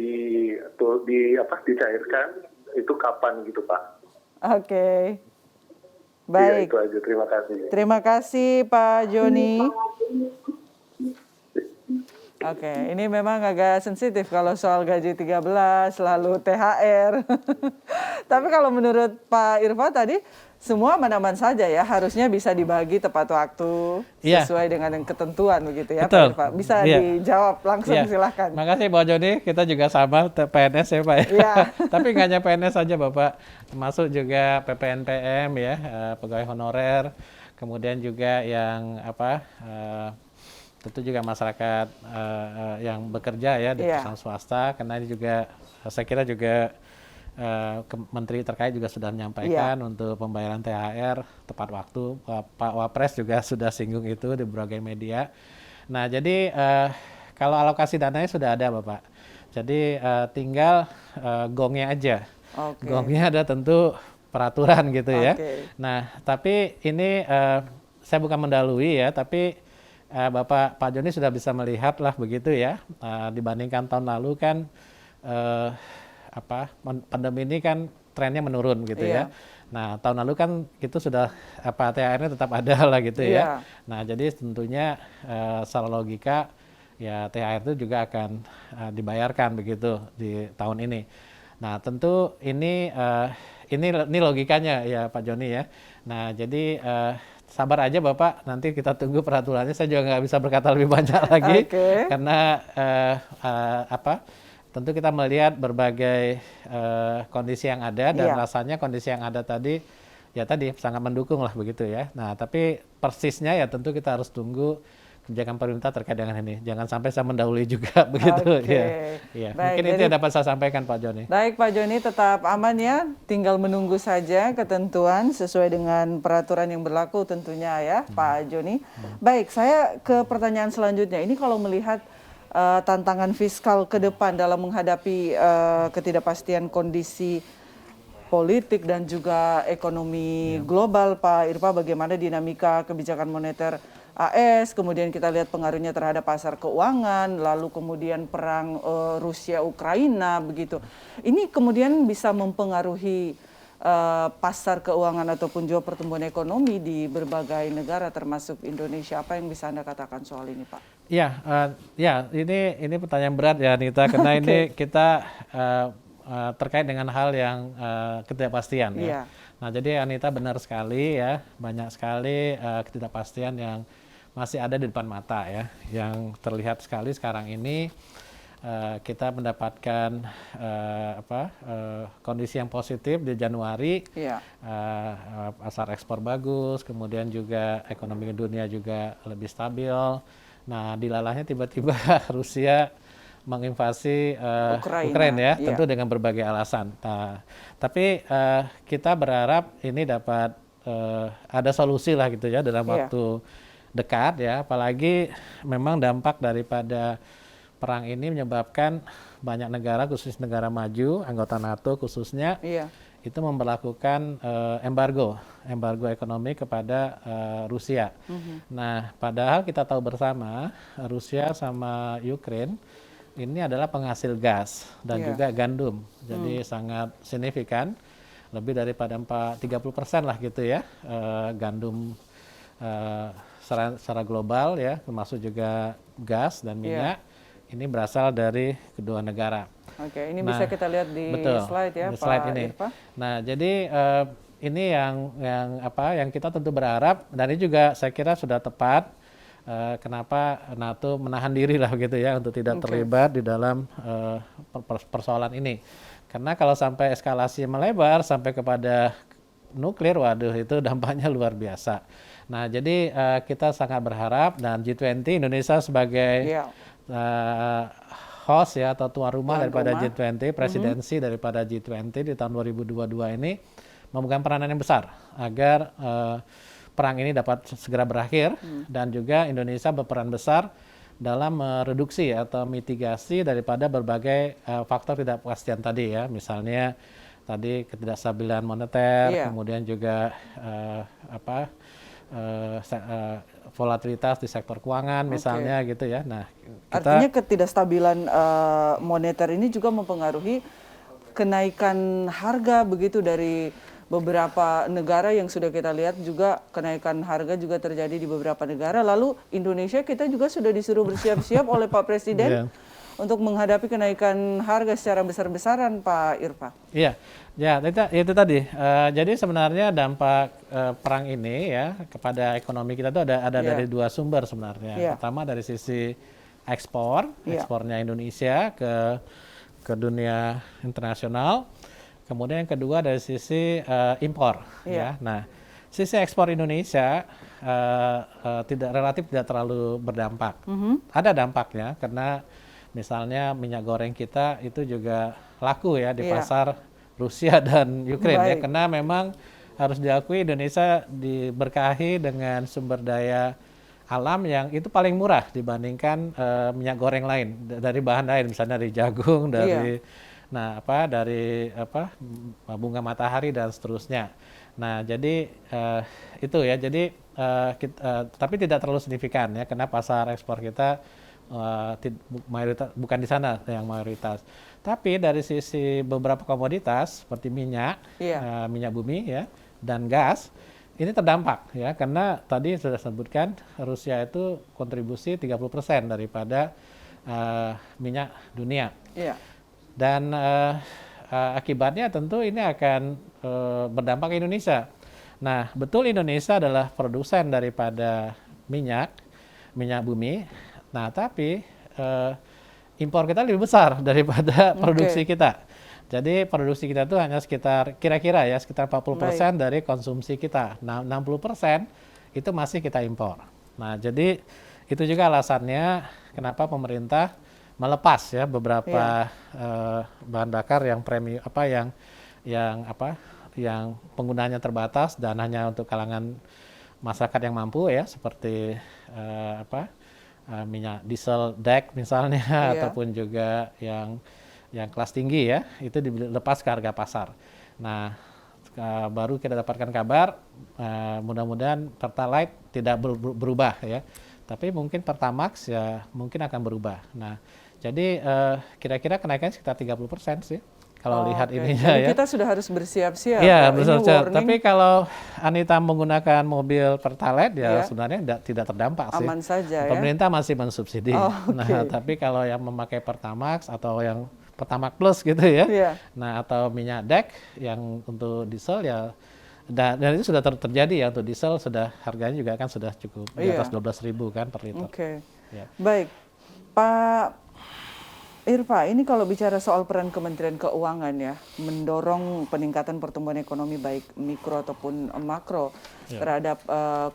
dicairkan, itu kapan gitu Pak? Baik. Ya, itu aja, terima kasih. Terima kasih Pak Joni. Ini memang agak sensitif kalau soal gaji 13, lalu THR. Tapi kalau menurut Pak Irfa tadi, semua aman-aman saja ya, harusnya bisa dibagi tepat waktu, sesuai dengan ketentuan begitu ya. Betul. Pak Irfa. Bisa dijawab langsung, silahkan. Makasih Pak Joni, kita juga sama PNS ya Pak. Tapi nggak hanya PNS saja Bapak, termasuk juga PPNPM ya, pegawai honorer, kemudian juga yang tentu juga masyarakat yang bekerja ya di perusahaan swasta, karena ini juga saya kira juga menteri terkait juga sudah menyampaikan untuk pembayaran THR tepat waktu. Pak Wapres juga sudah singgung itu di berbagai media. Nah, jadi kalau alokasi dananya sudah ada Bapak. Jadi tinggal gongnya aja. Gongnya ada tentu peraturan gitu ya. Nah, tapi ini saya bukan mendahului ya, tapi Pak Joni sudah bisa melihat lah begitu ya, dibandingkan tahun lalu kan pandemi ini kan trennya menurun gitu ya. Nah, tahun lalu kan itu sudah THR-nya tetap ada lah gitu ya. Nah, jadi tentunya secara logika ya THR itu juga akan dibayarkan begitu di tahun ini. Nah, tentu ini logikanya ya Pak Joni ya. Nah, jadi sabar aja Bapak, nanti kita tunggu peraturannya. Saya juga nggak bisa berkata lebih banyak lagi karena tentu kita melihat berbagai kondisi yang ada dan rasanya kondisi yang ada tadi sangat mendukung lah begitu ya. Nah, tapi persisnya ya tentu kita harus tunggu kebijakan pemerintah terkait dengan ini. Jangan sampai saya mendahului juga begitu ya. Baik, mungkin itu yang dapat saya sampaikan Pak Joni. Baik Pak Joni, tetap aman ya. Tinggal menunggu saja ketentuan sesuai dengan peraturan yang berlaku tentunya ya Pak Joni. Baik, saya ke pertanyaan selanjutnya. Ini kalau melihat tantangan fiskal ke depan dalam menghadapi ketidakpastian kondisi politik dan juga ekonomi global, Pak Irfa, bagaimana dinamika kebijakan moneter AS, kemudian kita lihat pengaruhnya terhadap pasar keuangan, lalu kemudian perang Rusia-Ukraina begitu. Ini kemudian bisa mempengaruhi pasar keuangan ataupun juga pertumbuhan ekonomi di berbagai negara termasuk Indonesia. Apa yang bisa Anda katakan soal ini, Pak? Ya, ini pertanyaan berat ya, Anita, karena ini kita terkait dengan hal yang ketidakpastian ya. Iya. Nah, jadi Anita benar sekali ya, banyak sekali ketidakpastian yang masih ada di depan mata ya, yang terlihat sekali sekarang ini. Kita mendapatkan kondisi yang positif di Januari, Iya. pasar ekspor bagus, kemudian juga ekonomi dunia juga lebih stabil. Nah, dilalahnya tiba-tiba Rusia menginvasi Ukraina ya, iya. tentu dengan berbagai alasan. Nah, tapi kita berharap ini dapat ada solusi lah gitu ya dalam waktu dekat ya, apalagi memang dampak daripada perang ini menyebabkan banyak negara, khusus negara maju, anggota NATO khususnya, itu memberlakukan embargo ekonomi kepada Rusia. Nah, padahal kita tahu bersama Rusia sama Ukraina ini adalah penghasil gas dan juga gandum, jadi sangat signifikan, lebih daripada 30% lah gitu ya, gandum secara global ya, termasuk juga gas dan minyak. Ini berasal dari kedua negara. Oke, ini bisa kita lihat di slide ya, di slide Pak ini. Irfan. Nah, jadi ini yang kita tentu berharap, dan ini juga saya kira sudah tepat. Kenapa NATO menahan diri lah gitu ya untuk tidak terlibat di dalam persoalan ini. Karena kalau sampai eskalasi melebar sampai kepada nuklir, waduh itu dampaknya luar biasa. Nah, jadi kita sangat berharap, dan G20 Indonesia sebagai host ya atau tuan rumah daripada G20, presidensi daripada G20 di tahun 2022 ini memegang peranan yang besar agar perang ini dapat segera berakhir, dan juga Indonesia berperan besar dalam mereduksi atau mitigasi daripada berbagai faktor ketidakpastian tadi ya, misalnya tadi ketidakstabilan moneter, kemudian juga volatilitas di sektor keuangan misalnya gitu ya. Nah, artinya ketidakstabilan moneter ini juga mempengaruhi kenaikan harga begitu dari beberapa negara yang sudah kita lihat, juga kenaikan harga juga terjadi di beberapa negara. Lalu Indonesia kita juga sudah disuruh bersiap-siap oleh Pak Presiden untuk menghadapi kenaikan harga secara besar-besaran, Pak Irfan. Iya, ya itu tadi. Jadi sebenarnya dampak perang ini ya kepada ekonomi kita itu ada dari dua sumber sebenarnya. Pertama dari sisi ekspornya Indonesia ke dunia internasional. Kemudian yang kedua dari sisi impor. Ya. Nah, sisi ekspor Indonesia relatif tidak terlalu berdampak. Ada dampaknya karena misalnya minyak goreng kita itu juga laku ya di pasar Rusia dan Ukraina ya, karena memang harus diakui Indonesia diberkahi dengan sumber daya alam yang itu paling murah dibandingkan minyak goreng lain, dari bahan lain misalnya dari jagung, dari bunga matahari dan seterusnya. Nah, jadi itu ya, jadi tapi tidak terlalu signifikan ya, karena pasar ekspor kita mayoritas bukan di sana yang mayoritas. Tapi dari sisi beberapa komoditas seperti minyak, minyak bumi ya, dan gas ini terdampak ya, karena tadi sudah sebutkan Rusia itu kontribusi 30% daripada minyak dunia. Dan akibatnya tentu ini akan berdampak ke Indonesia. Nah, betul Indonesia adalah produsen daripada minyak bumi. Nah, tapi impor kita lebih besar daripada produksi kita. Jadi produksi kita itu hanya sekitar kira-kira ya sekitar 40% dari konsumsi kita. Nah, 60% itu masih kita impor. Nah, jadi itu juga alasannya kenapa pemerintah melepas ya beberapa bahan bakar yang premium yang penggunaannya terbatas dan hanya untuk kalangan masyarakat yang mampu ya, seperti minyak diesel DEC misalnya, ataupun juga yang kelas tinggi ya, itu dilepas ke harga pasar. Nah, baru kita dapatkan kabar, mudah-mudahan Pertalite tidak berubah ya, tapi mungkin Pertamax ya mungkin akan berubah. Nah, jadi kira-kira kenaikan sekitar 30% sih. Kalau lihat ininya jadi ya. kita sudah harus bersiap-siap. Iya, Ini bersiap-siap. warning. Tapi kalau Anita menggunakan mobil Pertalite ya sebenarnya tidak terdampak sih. Aman saja ya. Pemerintah masih mensubsidi. Nah, tapi kalau yang memakai Pertamax atau yang Pertamax Plus gitu ya. Nah, atau minyak DEK yang untuk diesel ya, dan itu sudah terjadi ya, untuk diesel sudah harganya juga kan sudah cukup di atas 12.000 kan per liter. Ya. Baik, Pak Irfa, ini kalau bicara soal peran Kementerian Keuangan ya, mendorong peningkatan pertumbuhan ekonomi baik mikro ataupun makro terhadap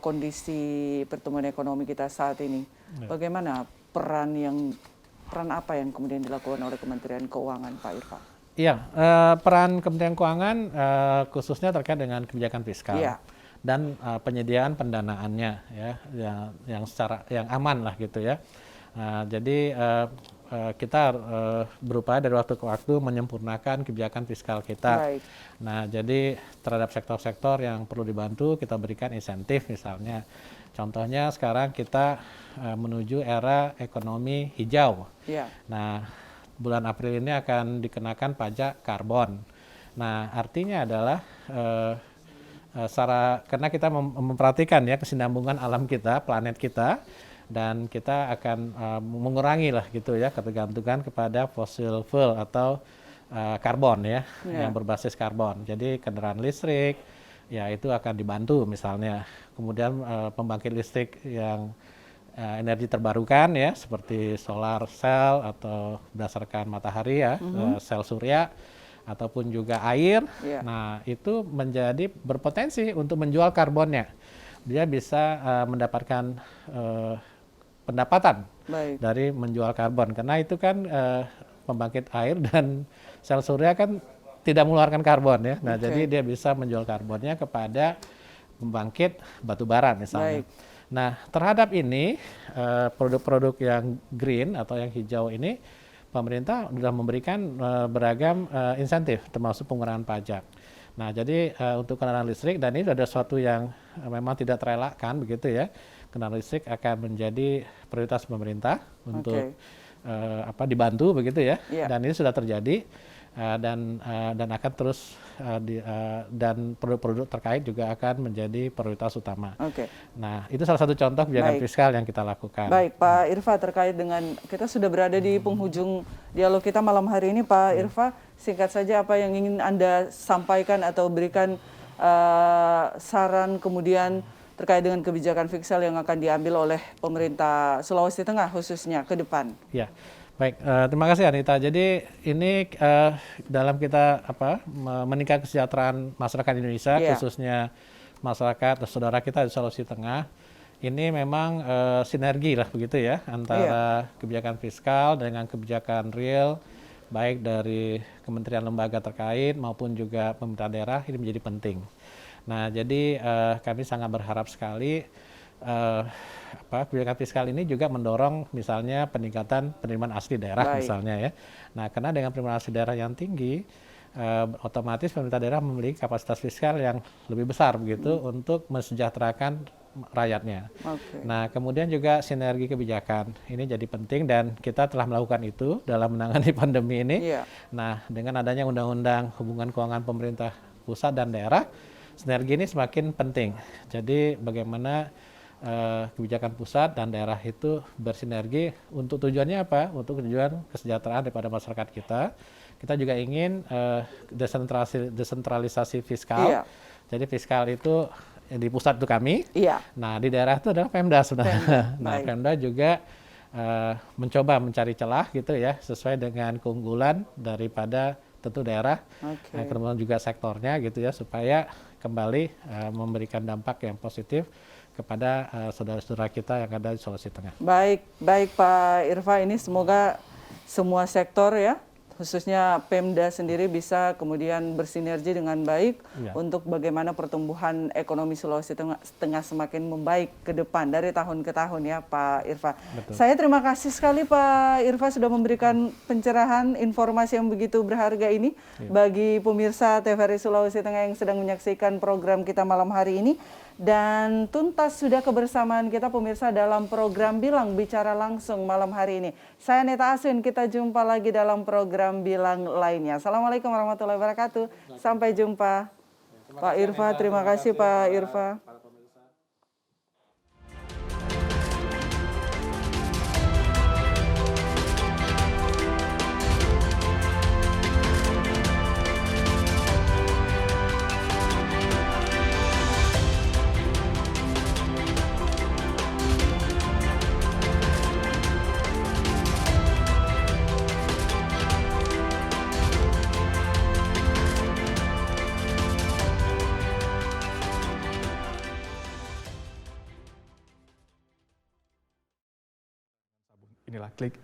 kondisi pertumbuhan ekonomi kita saat ini. Bagaimana peran apa yang kemudian dilakukan oleh Kementerian Keuangan, Pak Irfa? Iya, peran Kementerian Keuangan khususnya terkait dengan kebijakan fiskal dan penyediaan pendanaannya ya, yang aman lah gitu ya. Jadi kita berupaya dari waktu ke waktu menyempurnakan kebijakan fiskal kita. Baik. Nah, jadi terhadap sektor-sektor yang perlu dibantu kita berikan insentif misalnya. Contohnya sekarang kita menuju era ekonomi hijau. Nah, bulan April ini akan dikenakan pajak karbon. Nah, artinya adalah karena kita memperhatikan ya kesinambungan alam kita, planet kita, dan kita akan mengurangi lah gitu ya ketergantungan kepada fossil fuel atau karbon ya, yang berbasis karbon. Jadi kendaraan listrik ya itu akan dibantu misalnya. Kemudian pembangkit listrik yang energi terbarukan ya seperti solar cell atau berdasarkan matahari ya, sel surya ataupun juga air. Nah, itu menjadi berpotensi untuk menjual karbonnya. Dia bisa mendapatkan pendapatan dari menjual karbon, karena itu kan pembangkit air dan sel surya kan tidak mengeluarkan karbon ya. Nah, jadi dia bisa menjual karbonnya kepada pembangkit batu bara misalnya. Nah, terhadap ini produk-produk yang green atau yang hijau ini pemerintah sudah memberikan beragam insentif termasuk pengurangan pajak. Nah, jadi untuk kendaraan listrik, dan ini ada sesuatu yang memang tidak terelakkan begitu ya. Kendaraan listrik akan menjadi prioritas pemerintah untuk dibantu begitu ya. Dan ini sudah terjadi dan akan terus dan produk-produk terkait juga akan menjadi prioritas utama. Nah, itu salah satu contoh kebijakan fiskal yang kita lakukan. Baik, Pak Irfa, terkait dengan kita sudah berada di penghujung dialog kita malam hari ini, Pak Irfa, singkat saja apa yang ingin Anda sampaikan atau berikan saran kemudian terkait dengan kebijakan fiskal yang akan diambil oleh pemerintah Sulawesi Tengah khususnya ke depan. Ya, baik. Terima kasih Anita. Jadi ini dalam kita meningkatkan kesejahteraan masyarakat Indonesia, khususnya masyarakat saudara kita di Sulawesi Tengah. Ini memang sinergi lah begitu ya antara kebijakan fiskal dengan kebijakan real, baik dari kementerian lembaga terkait maupun juga pemerintah daerah, ini menjadi penting. Nah, jadi kami sangat berharap sekali kebijakan fiskal ini juga mendorong misalnya peningkatan penerimaan asli daerah misalnya ya. Nah, karena dengan penerimaan asli daerah yang tinggi, otomatis pemerintah daerah memiliki kapasitas fiskal yang lebih besar begitu untuk mensejahterakan rakyatnya. Nah, kemudian juga sinergi kebijakan ini jadi penting dan kita telah melakukan itu dalam menangani pandemi ini. Nah, dengan adanya undang-undang hubungan keuangan pemerintah pusat dan daerah, sinergi ini semakin penting. Jadi bagaimana kebijakan pusat dan daerah itu bersinergi untuk tujuannya apa? Untuk tujuan kesejahteraan daripada masyarakat kita. Kita juga ingin desentralisasi fiskal. Jadi fiskal itu di pusat itu kami. Nah, di daerah itu adalah Pemda sebenarnya. Nah, Pemda juga mencoba mencari celah gitu ya, sesuai dengan keunggulan daripada tentu daerah, kemudian juga sektornya gitu ya, supaya kembali memberikan dampak yang positif kepada saudara-saudara kita yang ada di Sulawesi Tengah. Baik Pak Irfa, ini semoga semua sektor ya, khususnya Pemda sendiri bisa kemudian bersinergi dengan baik untuk bagaimana pertumbuhan ekonomi Sulawesi Tengah semakin membaik ke depan dari tahun ke tahun ya Pak Irfa. Betul. Saya terima kasih sekali Pak Irfa sudah memberikan pencerahan informasi yang begitu berharga ini bagi pemirsa TVRI Sulawesi Tengah yang sedang menyaksikan program kita malam hari ini. Dan tuntas sudah kebersamaan kita pemirsa dalam program Bilang Bicara Langsung malam hari ini. Saya Neta Aswin, kita jumpa lagi dalam program Bilang lainnya. Assalamualaikum warahmatullahi wabarakatuh. Sampai jumpa. Pak Irfa, terima kasih Pak Irfa. Inilah klik